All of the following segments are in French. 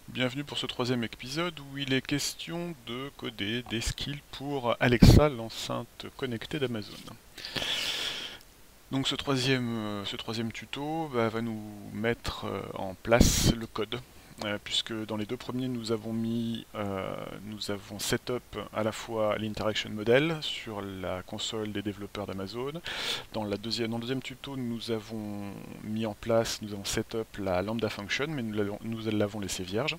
Bienvenue pour ce troisième épisode où il est question de coder des skills pour Alexa, l'enceinte connectée d'Amazon. Donc ce troisième tuto va nous mettre en place le code, puisque dans les deux premiers nous avons setup à la fois l'interaction model sur la console des développeurs d'Amazon. Dans le deuxième tuto, nous avons setup la lambda function, mais nous l'avons laissé vierge.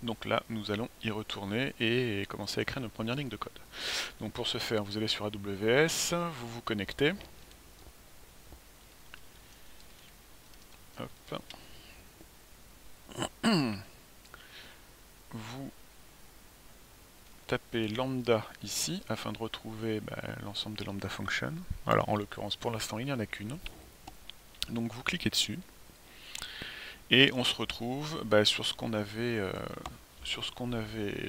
Donc là, nous allons y retourner et commencer à écrire notre première ligne de code. Donc pour ce faire, vous allez sur AWS, vous vous connectez. Hop. Vous tapez lambda ici afin de retrouver l'ensemble des lambda functions. Alors en l'occurrence, pour l'instant, il n'y en a qu'une. Donc vous cliquez dessus et on se retrouve sur ce qu'on avait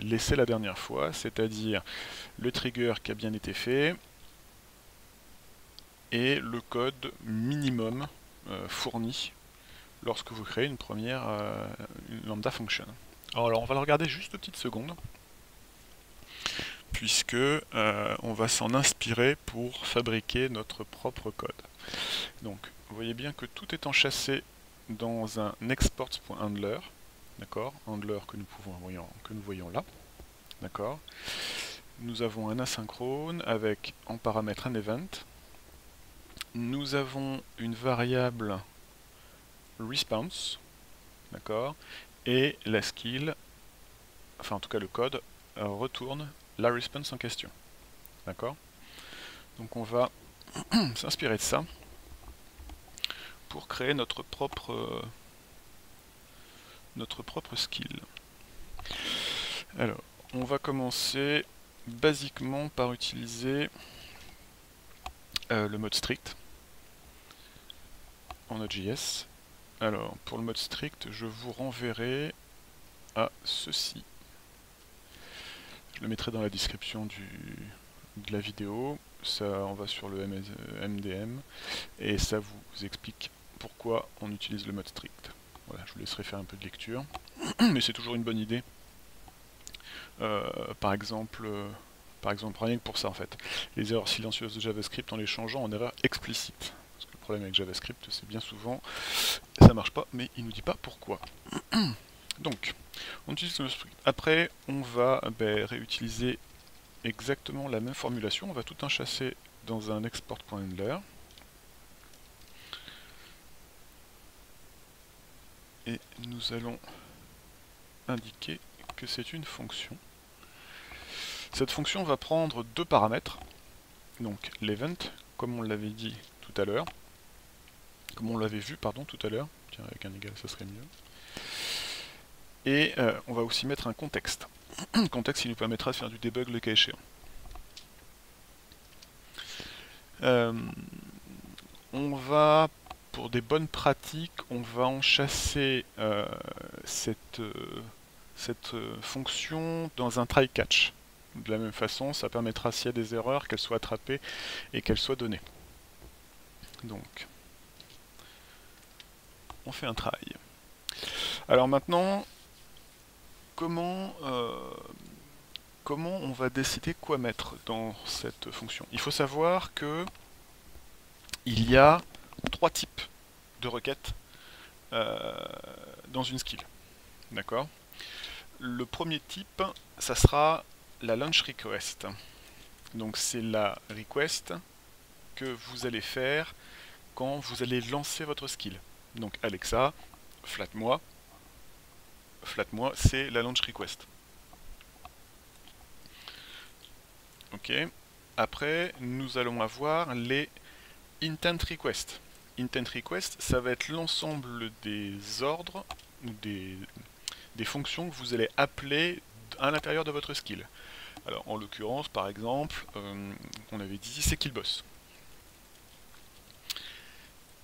laissé la dernière fois, c'est-à-dire le trigger qui a bien été fait et le code minimum fourni lorsque vous créez une première une lambda function. Alors on va le regarder juste une petite seconde, puisque on va s'en inspirer pour fabriquer notre propre code. Donc vous voyez bien que tout est enchâssé dans un exports.handler, d'accord, handler que nous voyons là, d'accord. Nous avons un asynchrone avec en paramètre un event. Nous avons une variable response, d'accord, et la skill, enfin en tout cas le code, retourne la response en question, d'accord. Donc on va s'inspirer de ça pour créer notre propre skill. Alors, on va commencer basiquement par utiliser le mode strict en Node.js. Alors, pour le mode strict, je vous renverrai à ceci. Je le mettrai dans la description de la vidéo. Ça, on va sur le MDM et ça vous explique pourquoi on utilise le mode strict. Voilà, je vous laisserai faire un peu de lecture, mais c'est toujours une bonne idée. Par exemple, rien que pour ça en fait. Les erreurs silencieuses de JavaScript en les changeant en erreurs explicites. Parce que le problème avec JavaScript, c'est bien souvent, ça marche pas, mais il nous dit pas pourquoi. Donc, on utilise le strict. Après, on va réutiliser exactement la même formulation. On va tout enchasser dans un export.handler. Et nous allons indiquer que c'est une fonction. Cette fonction va prendre deux paramètres, donc l'event, comme on l'avait dit tout à l'heure, comme on l'avait vu, pardon, tout à l'heure, tiens, avec un égal, ça serait mieux. Et on va aussi mettre un contexte, un contexte qui nous permettra de faire du debug le cas échéant. On va, pour des bonnes pratiques, on va enchasser cette fonction dans un try-catch. De la même façon, ça permettra, s'il y a des erreurs, qu'elles soient attrapées et qu'elles soient données. Donc, on fait un try. Alors maintenant, comment on va décider quoi mettre dans cette fonction? Il faut savoir que il y a trois types de requêtes dans une skill. D'accord? Le premier type, ça sera la launch request. Donc c'est la request que vous allez faire quand vous allez lancer votre skill. Donc Alexa, flatte-moi, c'est la launch request. Ok. Après, nous allons avoir les intent request. Intent request, ça va être l'ensemble des ordres ou des fonctions que vous allez appeler à l'intérieur de votre skill. Alors en l'occurrence, par exemple, on avait dit c'est kill boss.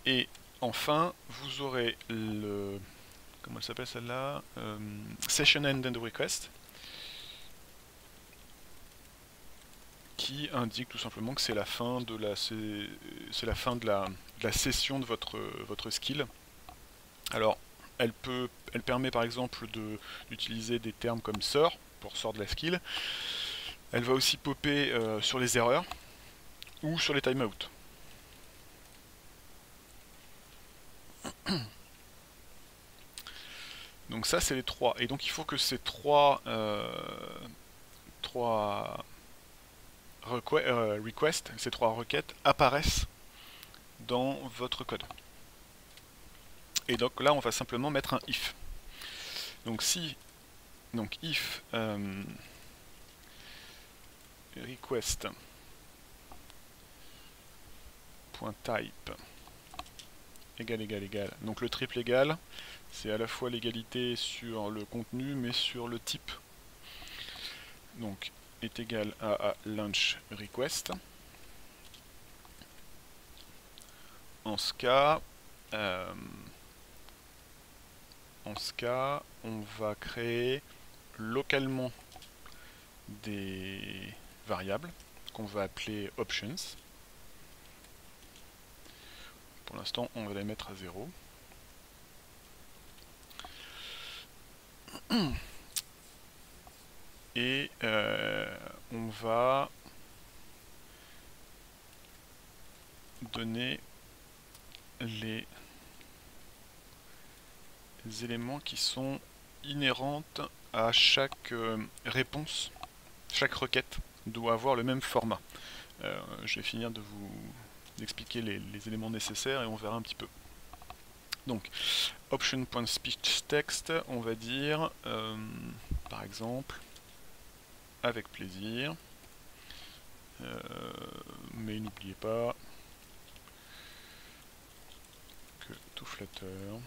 Et enfin, vous aurez le, comment elle s'appelle celle-là, session end request, qui indique tout simplement que c'est la fin de la session de votre skill. Alors Elle permet par exemple d'utiliser des termes comme sort pour sort de la skill. Elle va aussi popper sur les erreurs ou sur les timeouts. Donc ça c'est les trois. Et donc il faut que ces trois requests, ces trois requêtes apparaissent dans votre code. Et donc là on va simplement mettre un if. Donc si if request .type égal. Donc le triple égal, c'est à la fois l'égalité sur le contenu mais sur le type. Donc est égal à launch request. En ce cas, on va créer localement des variables qu'on va appeler options. Pour l'instant, on va les mettre à 0. Et on va donner les éléments qui sont inhérentes à chaque réponse. Chaque requête doit avoir le même format. Je vais finir de vous expliquer les éléments nécessaires et on verra un petit peu. Donc, option.speechText, on va dire, par exemple, avec plaisir, mais n'oubliez pas que tout flatteur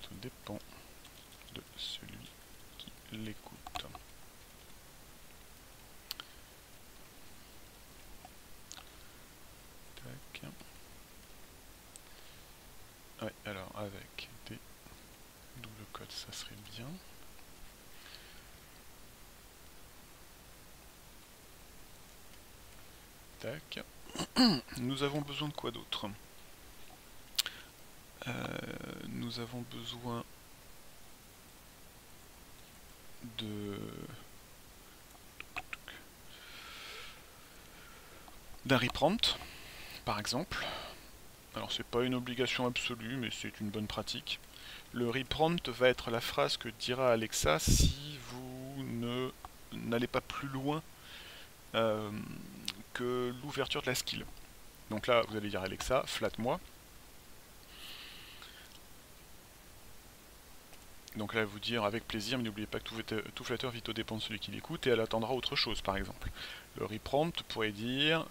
tout dépend de celui qui l'écoute. Tac. Ouais, alors avec des double codes, ça serait bien. Tac. Nous avons besoin de quoi d'autre? Nous avons besoin d'un reprompt, par exemple. Alors c'est pas une obligation absolue, mais c'est une bonne pratique. Le reprompt va être la phrase que dira Alexa si vous n'allez pas plus loin que l'ouverture de la skill. Donc là, vous allez dire Alexa, flatte-moi. Donc là, elle va vous dire avec plaisir, mais n'oubliez pas que tout flatteur vit au dépend de celui qui l'écoute, et elle attendra autre chose, par exemple. Le reprompt pourrait dire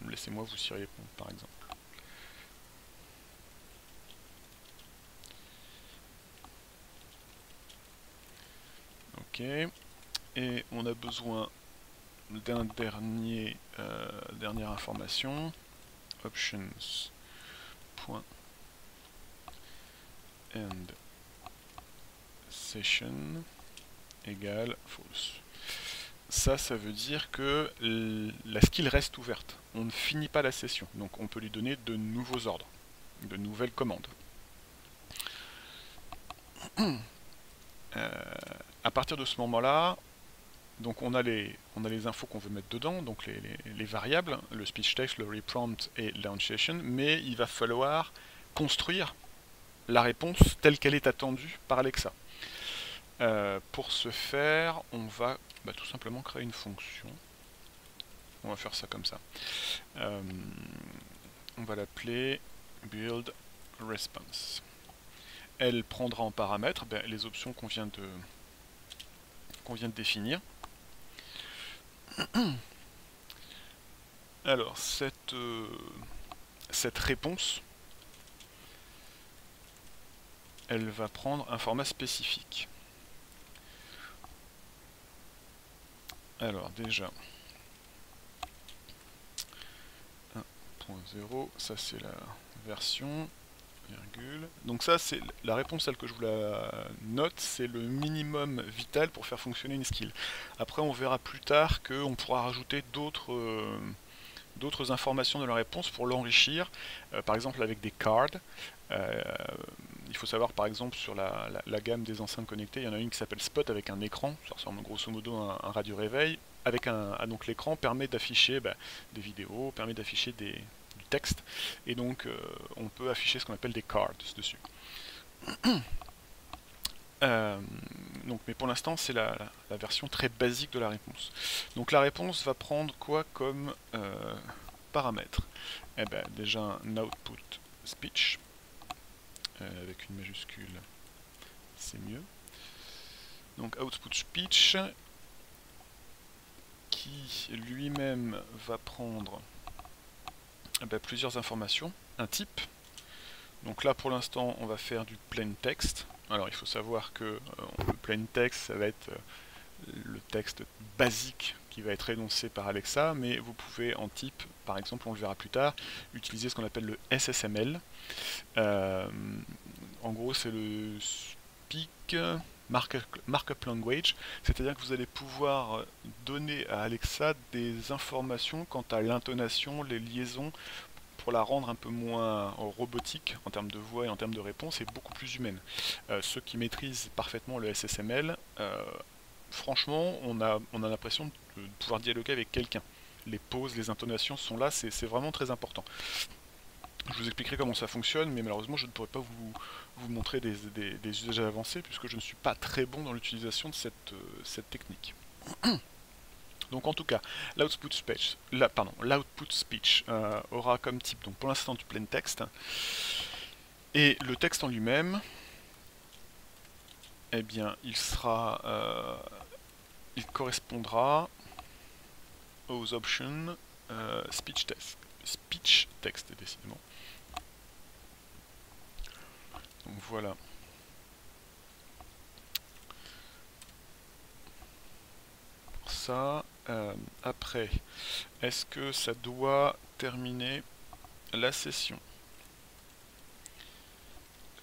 laissez-moi vous y répondre, par exemple. Ok. Et on a besoin d'un dernière information. Options. End session égale false. Ça veut dire que la skill reste ouverte. On ne finit pas la session. Donc on peut lui donner de nouveaux ordres, de nouvelles commandes. À partir de ce moment-là, donc on a les infos qu'on veut mettre dedans, donc les variables, le speech text, le reprompt et launch session, mais il va falloir construire la réponse telle qu'elle est attendue par Alexa. Pour ce faire, on va tout simplement créer une fonction. On va faire ça comme ça. On va l'appeler build response. Elle prendra en paramètre les options qu'on vient de définir. Alors, cette réponse, elle va prendre un format spécifique. Alors, déjà, 1.0, ça c'est la version, virgule. Donc ça, c'est la réponse, celle que je vous la note, c'est le minimum vital pour faire fonctionner une skill. Après, on verra plus tard qu'on pourra rajouter d'autres d'autres informations de la réponse pour l'enrichir, par exemple avec des cards. Il faut savoir par exemple sur la gamme des enceintes connectées, il y en a une qui s'appelle Spot avec un écran, ça ressemble grosso modo à un radio réveil, avec donc l'écran permet d'afficher des vidéos, permet d'afficher du texte, et donc on peut afficher ce qu'on appelle des cards dessus. Mais pour l'instant c'est la version très basique de la réponse. Donc la réponse va prendre quoi comme paramètre? Eh ben déjà un output speech, avec une majuscule c'est mieux. Donc output speech qui lui-même va prendre plusieurs informations, un type. Donc là pour l'instant on va faire du plain text. Alors il faut savoir que le plain text ça va être le texte basique qui va être énoncé par Alexa, mais vous pouvez en type, par exemple on le verra plus tard, utiliser ce qu'on appelle le SSML. En gros c'est le Speak Markup Language, c'est-à-dire que vous allez pouvoir donner à Alexa des informations quant à l'intonation, les liaisons, pour la rendre un peu moins robotique en termes de voix et en termes de réponse et beaucoup plus humaine. Ceux qui maîtrisent parfaitement le SSML, franchement, on a l'impression de pouvoir dialoguer avec quelqu'un. Les pauses, les intonations sont là, c'est vraiment très important. Je vous expliquerai comment ça fonctionne, mais malheureusement je ne pourrai pas vous montrer des usages avancés puisque je ne suis pas très bon dans l'utilisation de cette technique. Donc en tout cas, l'output speech aura comme type, donc pour l'instant du plain text, et le texte en lui-même, eh bien il correspondra aux options speech text décidément. Donc voilà. Pour ça, après, est-ce que ça doit terminer la session?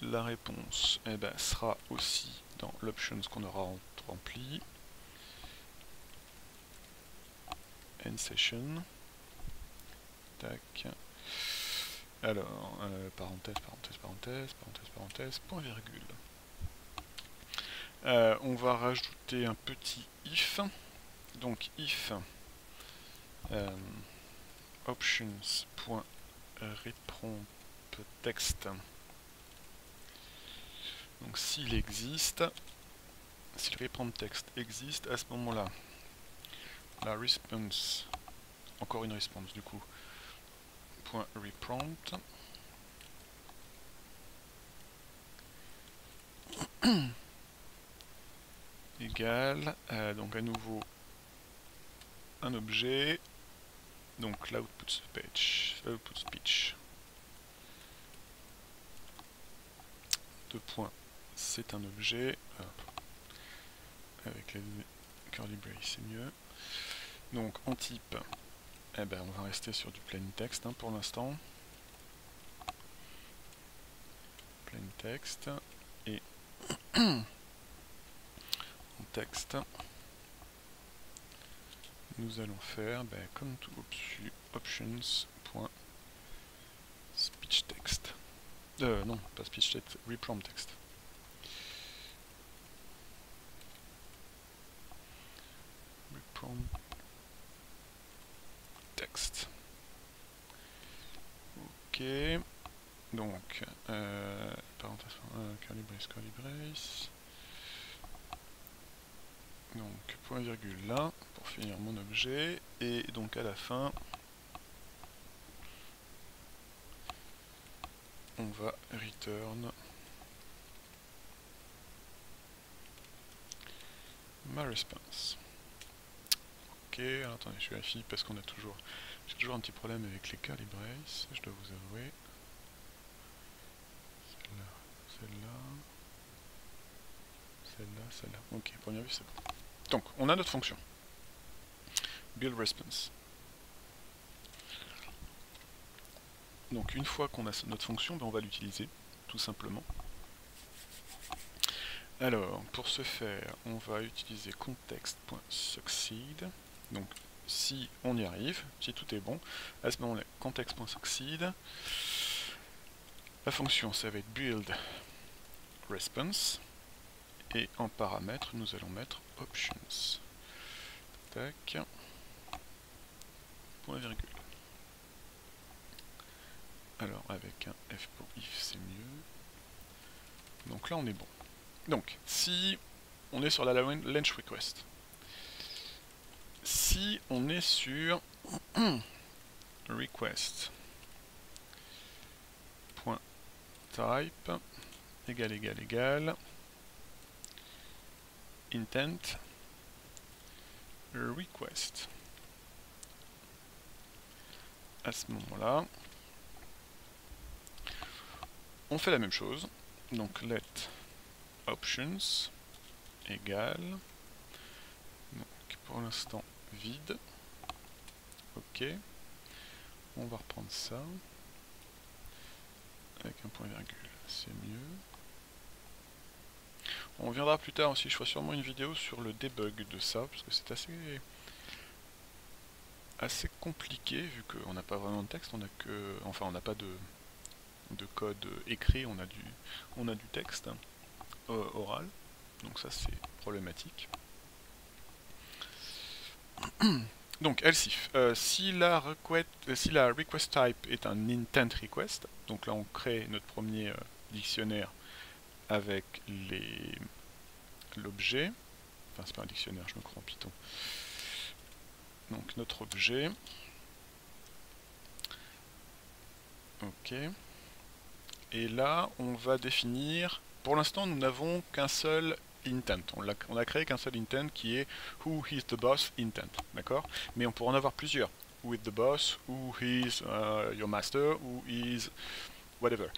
La réponse sera aussi dans l'options qu'on aura rempli. End session. Tac. Alors, parenthèse, point virgule. On va rajouter un petit if. Donc if options.reprompt-text. Donc s'il existe, si le reprompt-text existe, à ce moment-là, la response, encore une response du coup, .reprompt égale, donc à nouveau un objet, donc l'output speech, deux points, c'est un objet, avec les curly brace c'est mieux. Donc en type, on va rester sur du plain text pour l'instant. Plain text, et en texte, nous allons faire, comme tout au-dessus, options.speechText. Non, pas speechText, reprompt-text. Reprompt-text. Ok. Donc, parenthèse, curly brace. Donc, point virgule là, pour finir mon objet, et donc à la fin, on va return ma response. Ok, alors attendez, je vérifie parce qu'on a toujours, j'ai toujours un petit problème avec les curly brace, je dois vous avouer. Celle-là. Ok, première vue c'est bon. Donc, on a notre fonction. Build response. Donc, une fois qu'on a notre fonction, on va l'utiliser, tout simplement. Alors, pour ce faire, on va utiliser context.succeed. Donc, si on y arrive, si tout est bon, à ce moment-là, context.succeed, la fonction ça va être build response, et en paramètre, nous allons mettre options. Tac. Point virgule. Alors avec un F pour if c'est mieux. Donc là on est bon. Donc si on est sur la launch request, si on est sur request point type égal intent request, à ce moment-là on fait la même chose, donc let options égale, donc pour l'instant vide, ok, on va reprendre ça avec un point virgule, c'est mieux. On reviendra plus tard aussi, je ferai sûrement une vidéo sur le debug de ça, parce que c'est assez compliqué, vu qu'on n'a pas vraiment de texte, on a que, enfin on n'a pas de code écrit, on a du texte oral, donc ça c'est problématique. Donc else if, si la request type est un intent request, donc là on crée notre premier dictionnaire avec l'objet, enfin c'est pas un dictionnaire, je me crois en Python, donc notre objet, ok, et là on va définir, pour l'instant nous n'avons qu'un seul intent, on a créé qu'un seul intent qui est who is the boss intent, d'accord, mais on pourra en avoir plusieurs, who is the boss, who is your master, who is whatever.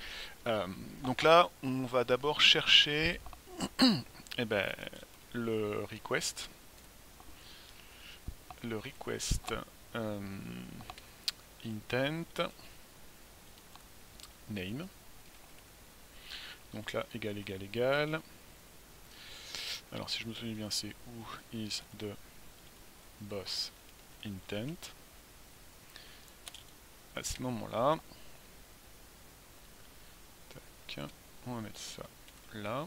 Donc là on va d'abord chercher eh ben, le request intent name, donc là égal, alors si je me souviens bien c'est who is the boss intent, à ce moment là on va mettre ça là,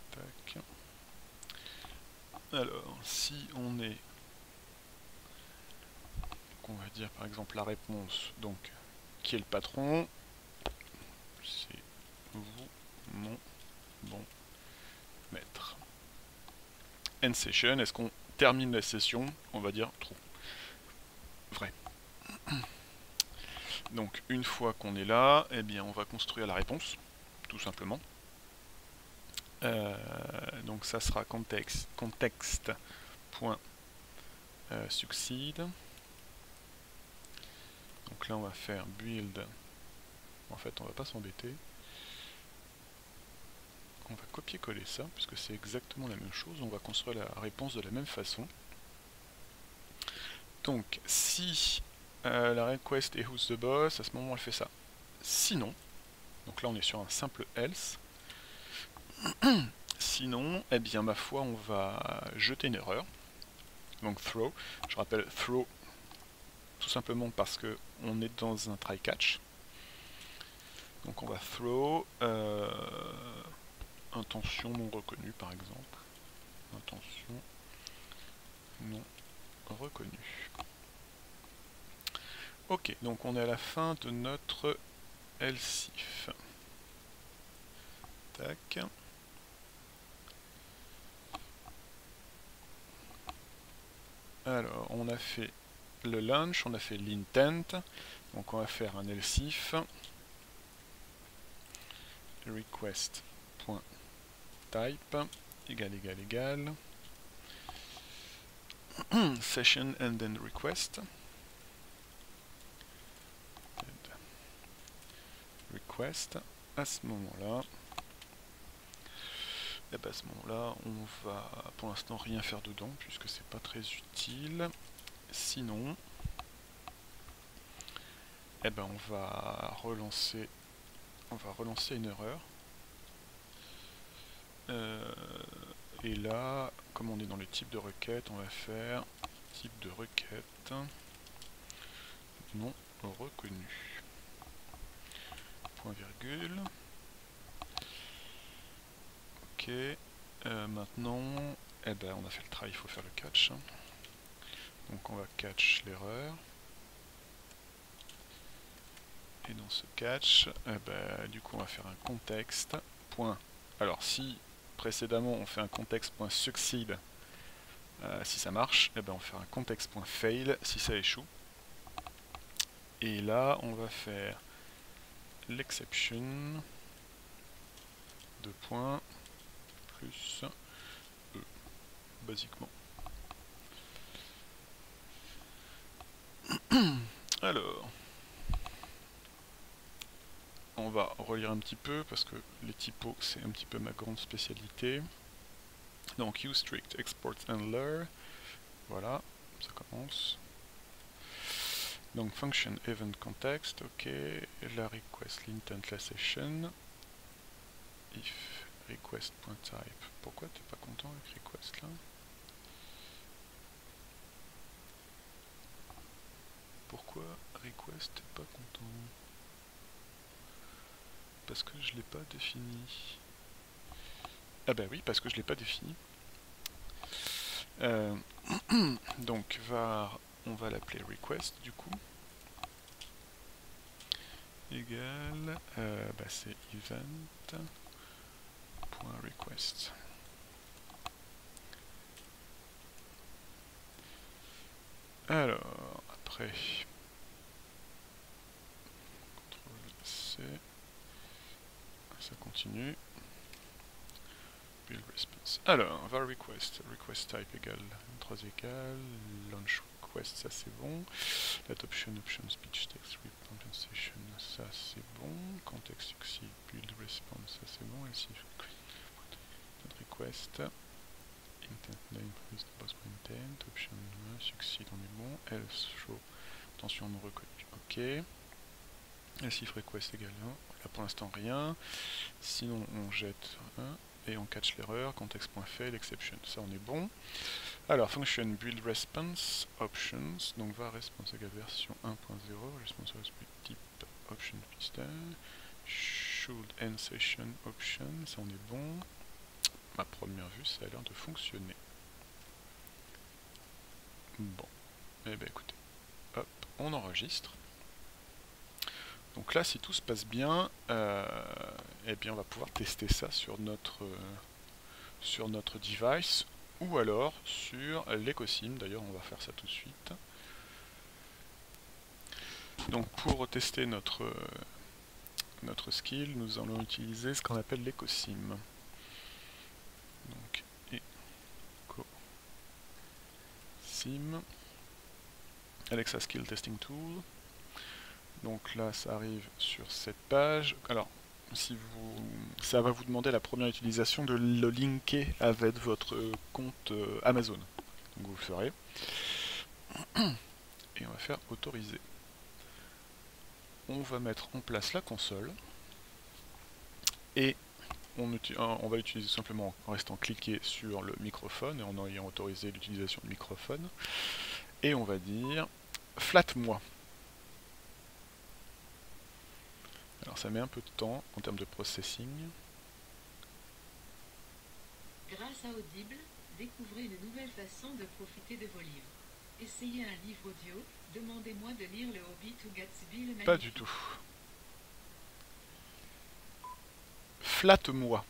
tac. Alors si on est, on va dire par exemple la réponse, donc qui est le patron, c'est vous, mon bon maître. End session, est-ce qu'on termine la session? On va dire true. Vrai. Donc une fois qu'on est là, eh bien on va construire la réponse, tout simplement. Donc ça sera context.succeed. Donc là on va faire build. En fait on va pas s'embêter. On va copier-coller ça, puisque c'est exactement la même chose. On va construire la réponse de la même façon. Donc si la request est who's the boss, à ce moment elle fait ça. Sinon, donc là on est sur un simple else. Sinon, eh bien ma foi, on va jeter une erreur. Donc throw, je rappelle throw tout simplement parce que on est dans un try catch. Donc on va throw intention non reconnue par exemple. Intention non reconnue. Ok, donc on est à la fin de notre else if. Tac. Alors, on a fait le launch, on a fait l'intent, donc on va faire un else if request.type égal session and then request à ce moment-là. Et ben à ce moment-là, on va pour l'instant rien faire dedans puisque c'est pas très utile. Sinon, eh ben on va relancer une erreur. Et là, comme on est dans les types de requêtes, on va faire type de requête non reconnu. Point virgule. Ok. Maintenant, eh ben, on a fait le try, il faut faire le catch. Donc on va catch l'erreur. Et dans ce catch, eh ben, du coup on va faire un contexte. Point. Alors si précédemment on fait un contexte.succeed si ça marche, eh ben, on va faire un contexte.fail si ça échoue. Et là on va faire l'exception de points plus E, basiquement. Alors, on va relire un petit peu parce que les typos c'est un petit peu ma grande spécialité. Donc useStrict export handler, voilà, ça commence. Donc function event context, ok, la request l'intent la session, if request.type. Pourquoi t'es pas content avec request là? Pourquoi request t'es pas content? Parce que je l'ai pas défini. Ah bah oui, parce que je l'ai pas défini. Donc var, on va l'appeler request du coup. Égal, bah c'est event.request. Alors, après, CTRL-C, ça continue. Build response. Alors, var request, request type égale 3 égale, launch request, ça c'est bon. Let option, option speech text, compensation, ça c'est bon. Context succeed, build response, ça c'est bon. Else request, intent name, plus the boss intent, option succeed, on est bon. Else show, attention non reconnu, ok. Else if request égale 1, là pour l'instant rien. Sinon on jette 1 et on catch l'erreur, context.fail, exception, ça on est bon. Alors, function build response options, donc var response égale version 1.0, response type option piston, should end session option, ça on est bon. À première vue, ça a l'air de fonctionner. Bon, et ben écoutez, hop, on enregistre. Donc là, si tout se passe bien, eh bien on va pouvoir tester ça sur notre device ou alors sur l'EcoSim. D'ailleurs, on va faire ça tout de suite. Donc pour tester notre skill, nous allons utiliser ce qu'on appelle l'EcoSim. Donc EcoSim, Alexa Skill Testing Tool. Donc là, ça arrive sur cette page. Alors, ça va vous demander la première utilisation de le linker avec votre compte Amazon. Donc vous le ferez. Et on va faire autoriser. On va mettre en place la console. Et on va utiliser simplement en restant cliqué sur le microphone et en ayant autorisé l'utilisation de microphone. Et on va dire flatte-moi. Alors ça met un peu de temps en termes de processing. Grâce à Audible, découvrez une nouvelle façon de profiter de vos livres. Essayez un livre audio, demandez-moi de lire Le Hobbit ou Gatsby le Magnifique. Pas du tout. Flatte-moi.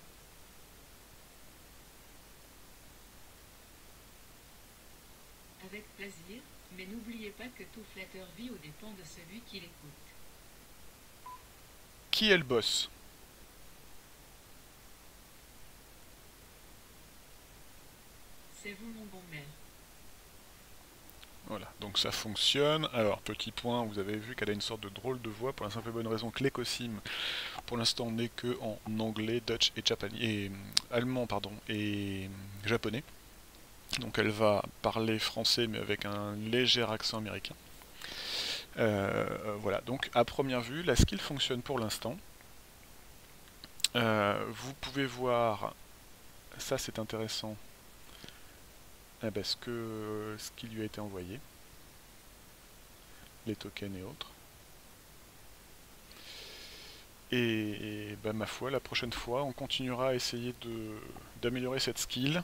Avec plaisir, mais n'oubliez pas que tout flatteur vit aux dépens de celui qui l'écoute. Qui est le boss? C'est vous mon bon maire. Voilà, donc ça fonctionne. Alors, petit point, vous avez vu qu'elle a une sorte de drôle de voix, pour la simple et bonne raison que l'EcoSim, pour l'instant, n'est que en anglais, Dutch et allemand, pardon, et japonais. Donc elle va parler français, mais avec un léger accent américain. Voilà, donc à première vue, la skill fonctionne pour l'instant. Vous pouvez voir ça c'est intéressant, eh ben, ce qui lui a été envoyé, les tokens et autres. Et ben, ma foi, la prochaine fois, on continuera à essayer d'améliorer cette skill,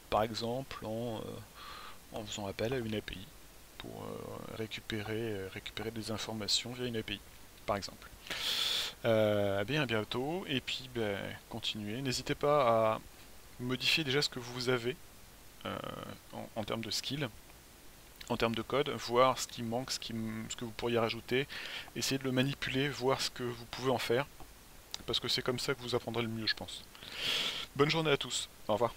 par exemple en faisant appel à une API pour récupérer des informations via une API, par exemple. Bien à bientôt, et puis ben, continuez. N'hésitez pas à modifier déjà ce que vous avez en termes de skill, en termes de code, voir ce qui manque, ce que vous pourriez rajouter, essayer de le manipuler, voir ce que vous pouvez en faire, parce que c'est comme ça que vous apprendrez le mieux, je pense. Bonne journée à tous, au revoir.